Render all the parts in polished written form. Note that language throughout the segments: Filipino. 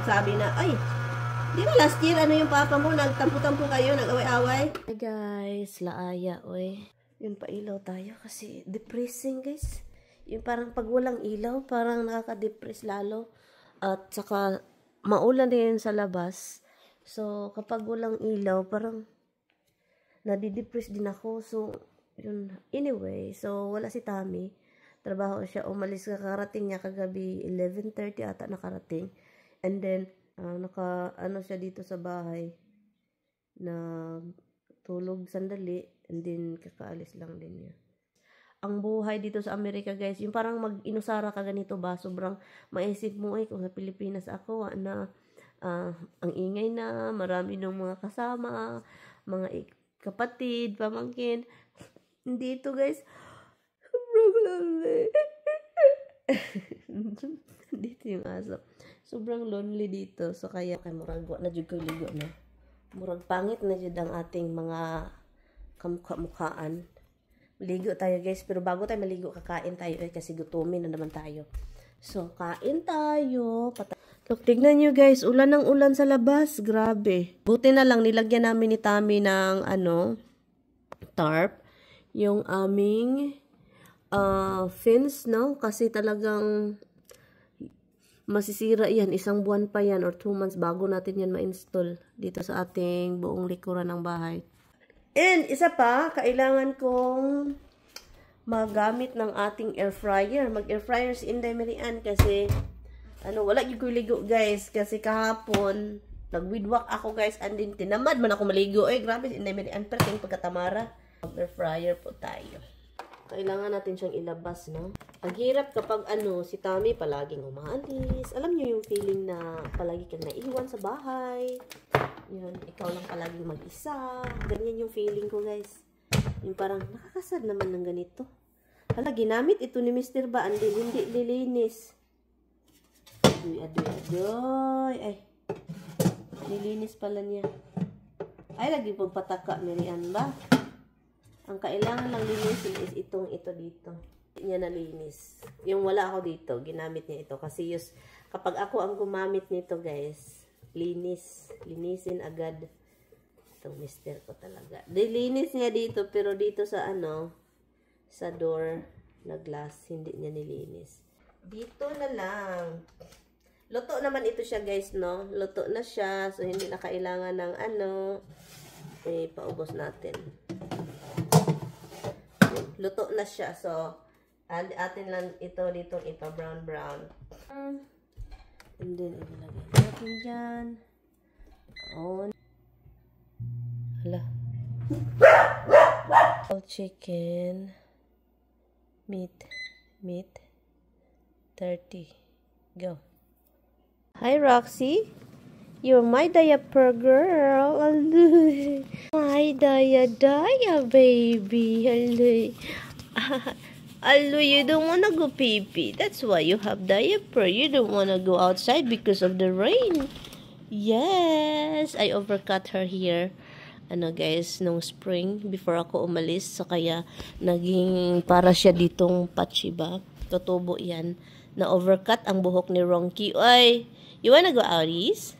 sabi na, ay, di ba last year, ano yung papa mo, nagtampo-tampo kayo, nag-away-away? Hey guys, laaya, oy. Yun, pailaw tayo kasi depressing, guys. Yung parang pag walang ilaw, parang nakaka-depress lalo. At saka, maulan din sa labas. So, kapag walang ilaw, parang nadidepress din ako. So, yun. Anyway, so, wala si Tami. Trabaho siya. Umalis ka, karating niya kagabi. 11:30 ata nakarating. And then, ano siya dito sa bahay. Tulog sandali. And then, kakaalis lang din niya. Ang buhay dito sa Amerika, guys, yung parang mag-inusara ka ganito ba? Sobrang maisip mo, kung sa Pilipinas ako, na ang ingay na, marami ng mga kasama, mga kapatid, pamangkin. Dito, guys, sobrang lonely. Dito yung aso. Sobrang lonely dito. So, kaya, murag na jud ko ligo na. Murag pangit na jud ang ating mga kamukha-mukhaan. Maligo tayo, guys. Pero bago tayo maligo, kakain tayo. Kasi gutumin na naman tayo. So, kain tayo. Look, tignan nyo, guys. Ulan ng ulan sa labas. Grabe. Buti na lang, nilagyan namin ni Tami ng, tarp. Yung aming fence, no? Kasi talagang masisira yan. 1 buwan pa yan or 2 months bago natin yan ma-install dito sa ating buong likuran ng bahay. And isa pa, kailangan kong magamit ng ating air fryer. Mag-air fryer si Inday Marian kasi wala yung ligo, guys. Kasi kahapon, nag-widwalk ako, guys. And then, tinamad man ako maligo. Grabe si Inday Marian. Pero yung pagkatamara, mag-air fryer po tayo. Kailangan natin siyang ilabas, no? Ang hirap kapag si Tami palaging umaalis. Alam niyo yung feeling na palagi kang naiwan sa bahay. Yun, ikaw lang palaging mag-isa. Ganyan yung feeling ko, guys. Yung parang nakakasad naman ng ganito. Hala, ginamit ito ni Mr. Ba? Hindi lilinis. Adoy. Ay, nilinis pala niya. Ay, lagi pagpataka, Marian ba? Ang kailangan lang linisin is ito dito. Hindi niya nalinis. Yung wala ako dito, ginamit niya ito. Kasi kapag ako ang gumamit nito, guys, linisin agad. Itong mister ko talaga. Dilinis niya dito, pero dito sa sa door na glass, hindi niya nilinis. Dito na lang. Luto naman ito siya, guys, no? Luto na siya. So, hindi na kailangan ng paubos natin. Luto na siya. So, atin lang ito dito ipa-brown. And then, ilagay natin dyan. On. Hala. Chicken. Meat. 30. Go. Hi, Roxy. You're my diaper girl. My daya, baby. Hello, you don't wanna go pee-pee. That's why you have diaper. You don't wanna go outside because of the rain. Yes, I overcut her here. Guys, nung spring, before ako umalis. So, kaya, naging para siya ditong patchy ba? Tutubo yan. Na-overcut ang buhok ni Ronky. Oy, you wanna go out, Is?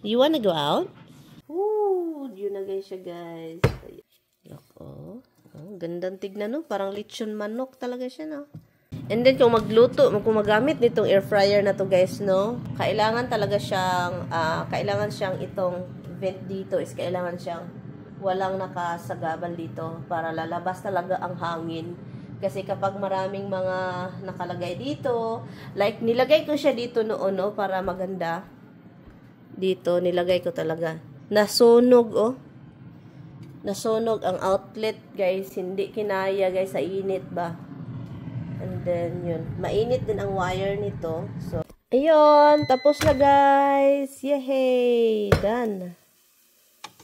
You wanna go out? Ooh, yun na guys siya, guys. Look, gandang tignan, no? Parang lechon manok talaga siya, no? And then, kung magamit nitong air fryer na to, guys, no? Kailangan talaga siyang, itong vent dito is kailangan siyang walang nakasagabal dito para lalabas talaga ang hangin. Kasi kapag maraming mga nakalagay dito, like nilagay ko siya dito noon, no? Para maganda. Dito, nilagay ko talaga. Nasunog, Nasunog ang outlet, guys. Hindi kinaya, guys, sa init ba. And then, yun. Mainit din ang wire nito. So, ayun. Tapos na, guys. Yay! Done.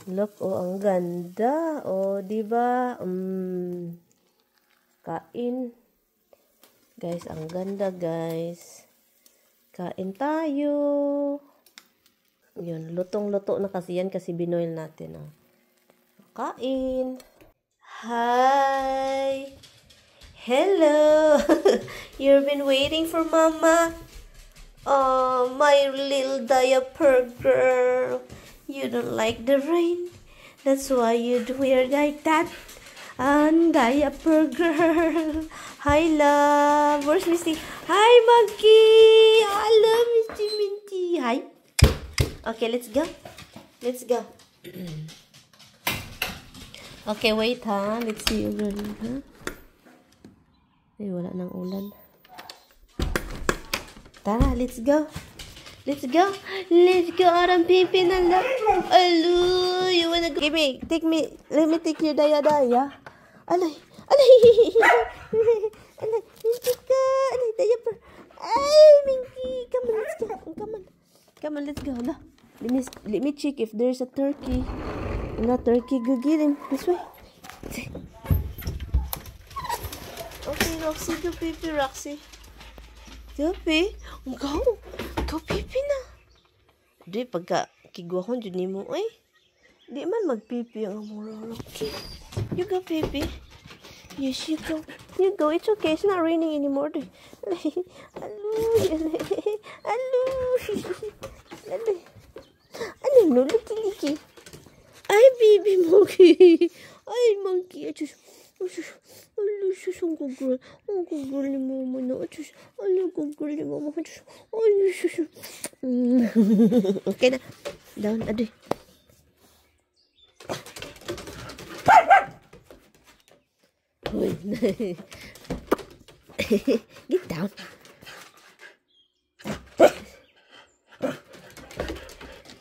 Look, ang ganda. Diba? Kain. Guys, ang ganda, guys. Kain tayo. Yun, lutong-luto na kasi yan kasi binoil natin. Kain. Hi. Hello. You've been waiting for Mama. Oh, my little diaper girl. You don't like the rain. That's why you'd wear like that. And diaper girl. Hi, love. Where's Misty? Hi, Monkey. Hello, Misty Minty. Hi. Okay, let's go. Let's go. Okay, wait, ha. Let's see you running, ha. Ay, wala nang ulan. Tara, let's go. Let's go. Let's go. Arang pipi na lang. Alu, you wanna go? Give me, take me. Let me take your daya-daya. Alay. Alay. Alay. Minky ka. Alay, diaper. Ay, Minky. Come on, let's go. Come on. Come on, let's go. Ala. Let me check if there's a turkey. Not turkey. Go get him. This way. Okay, Roxy. Go pipi, Roxy. Go pipi. Go. Go pipi na. Di, pagka kiguahon dyan ni mo, ay. Di man magpipi ang among Roxy. You go, pipi. Yes, you go. You go. It's okay. It's not raining anymore. Alu. Alu. Alu. Ano, no? Liki-liki. Ay, baby monkey. Ay, monkey. Achus. Alu, sus. Ang gugul. Ang gugul ni mama na. Achus. Alu, gugul ni mama. Achus. Ay, sus. Okay na. Down. Aduh. Get down.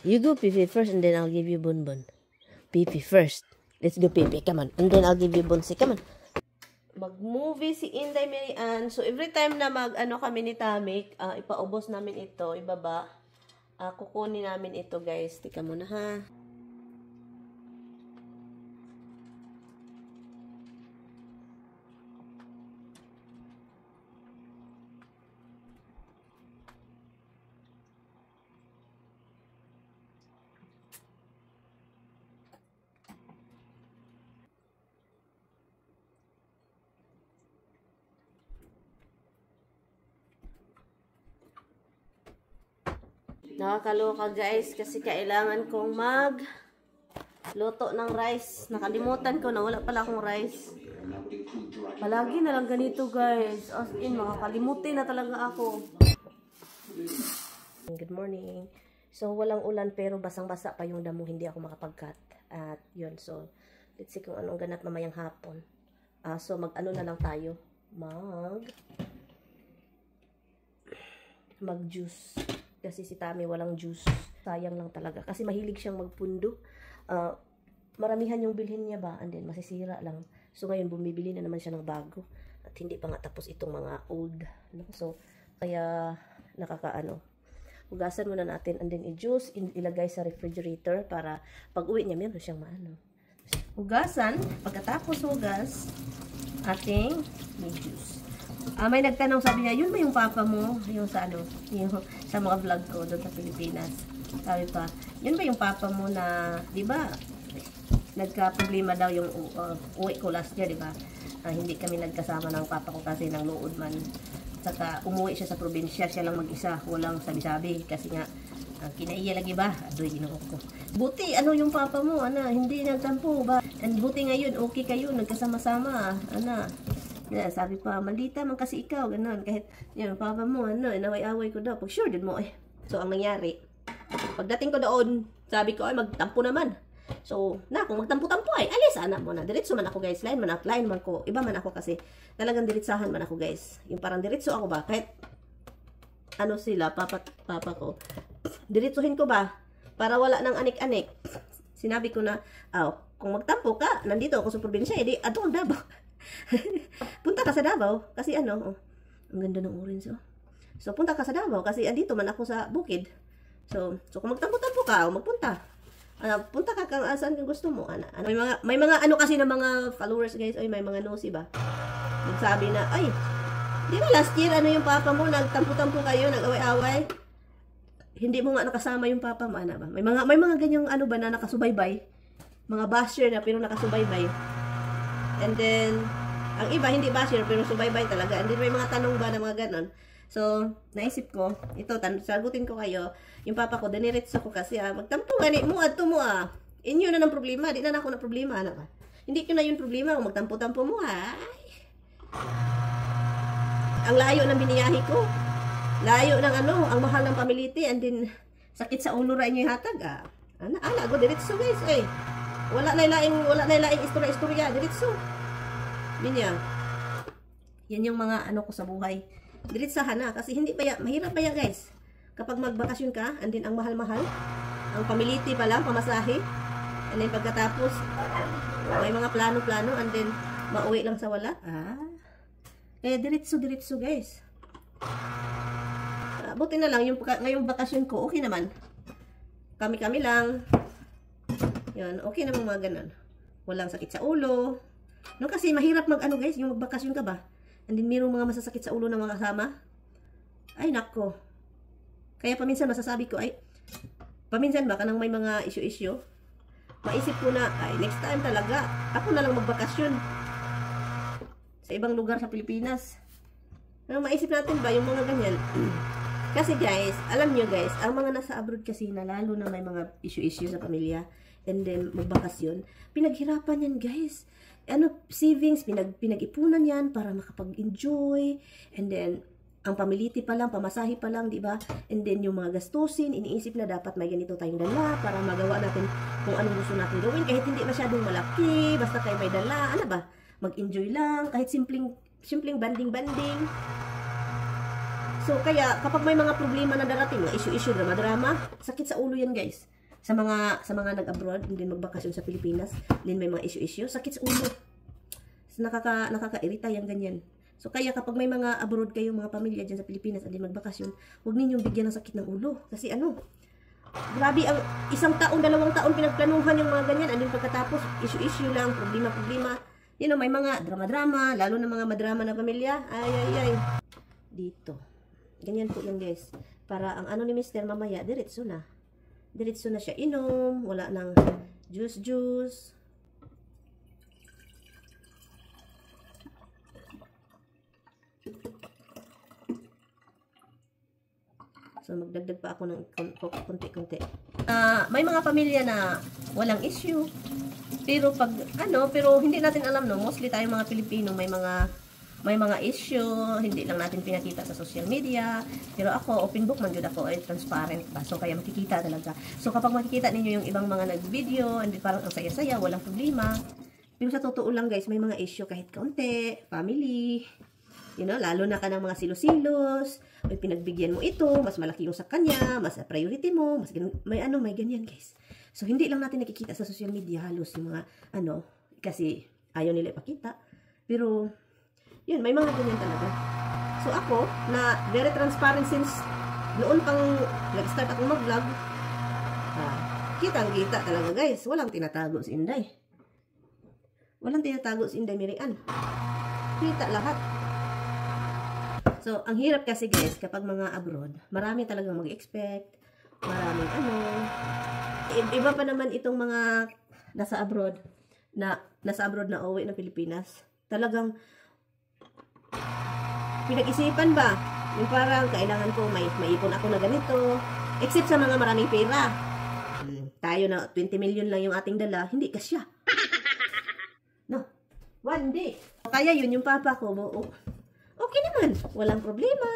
You go Pipi first and then I'll give you Bun. Pipi first. Let's go Pipi, come on. And then I'll give you Bunsi, come on. Mag-movie si Inday Mary Ann. So every time na mag-ano kami ni Tamik, ipaubos namin ito, ibaba. Kukunin namin ito guys. Tika muna ha. Nakakaloka guys kasi kailangan kong luto ng rice. Nakalimutan ko na wala pala akong rice. Palagi na lang ganito guys. As in, makakalimutin na talaga ako. Good morning. So walang ulan pero basang-basa pa yung damo. Hindi ako makapag-cut. At yun, so let's see kung anong ganap mamayang hapon. So mag-ano na lang tayo. Mag-juice. Kasi si Tami walang juice. Sayang lang talaga. Kasi mahilig siyang magpundo. Maramihan yung bilhin niya ba? And then masisira lang. So ngayon bumibili na naman siya ng bago. At hindi pa nga tapos itong mga old. No? So kaya nakakaano. Hugasan muna natin. And then i-juice. Ilagay sa refrigerator. Para pag uwi niya meron siyang maano. Hugasan. Pagkatapos hugas. Ating may juice. May nagtanong, sabi niya, yun ba yung papa mo? Yung sa ano, yung sa mga vlog ko doon sa Pilipinas. Sabi pa, yun ba yung papa mo na, di ba, nagka-problema daw yung uwi ko last year, di ba? Hindi kami nagkasama ng papa ko kasi nang nood man. Saka umuwi siya sa probinsya, siya lang mag-isa, walang sabi-sabi. Kasi nga, kinaiya lagi ba? Adoy, ginoo ko. Buti, ano yung papa mo, ana, hindi nagtampo ba? And buti ngayon, okay kayo, nagkasama-sama, ana. Yeah, sabi pa, maldita man kasi ikaw, ganun. Kahit, yun, papa mo, ano, inaway-away ko daw. Pag sure din mo, eh. So, ang nangyari, pagdating ko doon, sabi ko, ay, magtampo naman. So, kung magtampo-tampo ay, alis, anak mo na. Diretso man ako, guys. Line man ko. Iba man ako kasi, talagang diretsahan man ako, guys. Yung parang diretso ako ba? Kahit, ano sila, papa ko. Diretsuhin ko ba? Para wala nang anik-anik. Sinabi ko na, kung magtampo ka, nandito ako sa probinsya, edi, atong Davao. Punta ka sa Davao kasi ano, ang ganda ng orange oh. So punta ka sa Davao kasi andito man ako sa bukid. So kung magtampo-tampo ka o magpunta. Punta ka kung saan kung gusto mo. May mga ano kasi na mga followers guys, ay may mga nosy ba. Nagsabi na, ay, di ba last year ano yung papa mo, nagtampo-tampo kayo, nag-away-away. Hindi mo nga nakasama yung papa mo, ana ba? May mga ganyang ano ba na nakasubaybay. Mga basher na pero nakasubaybay. And then, ang iba hindi basher pero subaybay talaga. And then may mga tanong ba na mga ganon. So, naisip ko, ito, sagutin ko kayo, yung papa ko, diniretso ko kasi, magtampo gani mo, adto mo, inyo na ng problema, di na ako na problema, ano ba? Hindi ko na yung problema, kung magtampo-tampo mo, ay. Ang layo ng biniyahi ko, layo ng ano, ang mahal ng pamiliti, and then, sakit sa ulo ra inyo hatag, Ala, go diretso guys, wala na ilaing istorya, diretso. Binya. Yan yung mga ano ko sa buhay. Diretsahan na kasi hindi pa mahirap pa guys. Kapag magbakasyon ka, and then ang mahal-mahal, ang pamiliti pa lang, pamasahe, and then pagkatapos may mga plano-plano, and then mauwi lang sa wala. Kaya diretso guys. Buti na lang yung ngayong bakasyon ko, okay naman. Kami lang. Yan, okay naman mga ganun. Walang sakit sa ulo. No, kasi mahirap mag-ano guys, yung magbakasyon ka ba? And then mayroong mga masasakit sa ulo ng mga kasama. Ay, nako. Kaya paminsan masasabi ko, paminsan ba kanang may mga issue-issue, maisip ko na, next time talaga, ako na lang magbakasyon. Sa ibang lugar sa Pilipinas. Pero maisip natin ba yung mga ganyan? Kasi guys, alam nyo guys, ang mga nasa abroad kasi na lalo na may mga issue-issue sa pamilya, and then magbakasyon, pinaghirapan yan guys. Savings, pinag-ipunan yan para makapag-enjoy, and then, ang pamiliti pa lang, pamasahe pa lang, di ba? And then, yung mga gastusin, iniisip na dapat may ganito tayong dala para magawa natin kung anong gusto natin gawin, kahit hindi masyadong malaki, basta kayo may dala, ano ba? Mag-enjoy lang, kahit simpleng banding-banding. So, kaya, kapag may mga problema na darating, issue-issue, drama-drama, sakit sa ulo yan guys. Sa mga nag-abroad, hindi magbakasyon sa Pilipinas, din may mga issue-issue, sakit sa ulo. So, nakaka-irita yung ganyan. So, kaya kapag may mga abroad kayong mga pamilya dyan sa Pilipinas, hindi magbakasyon, huwag ninyong bigyan ng sakit ng ulo. Kasi grabe ang 1 taon, 2 taon pinagplanuhan yung mga ganyan, and then pagkatapos, issue-issue lang, problema-problema. May mga drama-drama, lalo na mga madrama na pamilya, ay. Dito. Ganyan po yung guys. Para ang ni Mr. mamaya, diretso na. Diretso na siya inom, wala nang juice. So, magdagdag pa ako ng konti-konti. May mga pamilya na walang issue. Pero pero hindi natin alam, no? Mostly tayong mga Pilipino, may mga issue, hindi lang natin pinakita sa social media. Pero ako, open book man yun ako, transparent ba? So, kaya makikita talaga. So, kapag makikita ninyo yung ibang mga nag-video, and parang ang saya-saya, walang problema. Pero sa totoo lang guys, may mga issue kahit kaunti, family, lalo na ka ng mga silos-silos, may pinagbigyan mo ito, mas malaki yung sa kanya, mas priority mo, may ganyan guys. So, hindi lang natin nakikita sa social media halos yung mga, kasi ayaw nila ipakita. Pero, yun, may mga ganyan talaga. So, ako, na very transparent since noon pang nag-start akong mag-vlog, kitang-kita talaga guys. Walang tinatago si Inday. Mirian. Kita lahat. So, ang hirap kasi guys, kapag mga abroad, marami talagang mag-expect, maraming iba pa naman itong mga nasa abroad na uwi ng Pilipinas. Talagang pinag-isipan ba? Yung parang kailangan ko may ipon ako na ganito. Except sa mga maraming pera. Tayo na 20 million lang yung ating dala, hindi kasya. No. One day. Kaya yun yung papa ko. Okay naman. Walang problema.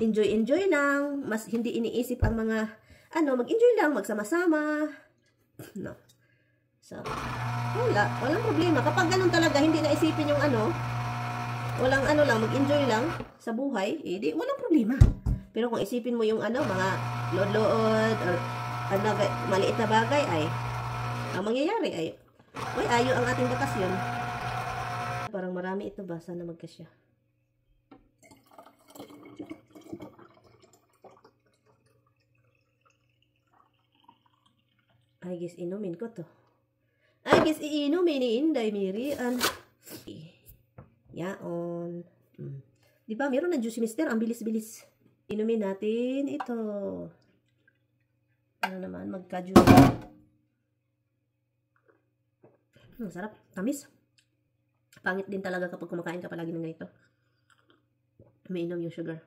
Enjoy lang. Mas hindi iniisip ang mga mag-enjoy lang, magsama-sama. No. So, walang problema. Kapag ganun talaga, hindi na isipin yung walang lang, mag-enjoy lang sa buhay, di walang problema. Pero kung isipin mo yung mga load or maliit na bagay, ang mangyayari ay ayo ang ating bakasyon. Parang marami ito ba? Sana magkasya. Ay, guys, inumin ko to. Ay, guys, iinumin ni Inday Mirian. Yaon. Diba, meron na juicy mister. Ang bilis-bilis. Inumin natin ito. Naman, magka-juice. Sarap. Tamis. Pangit din talaga kapag kumakain ka palagi ng ganito. Umiinom yung sugar.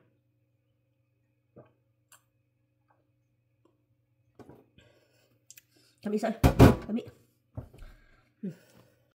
Kami isa. Kami.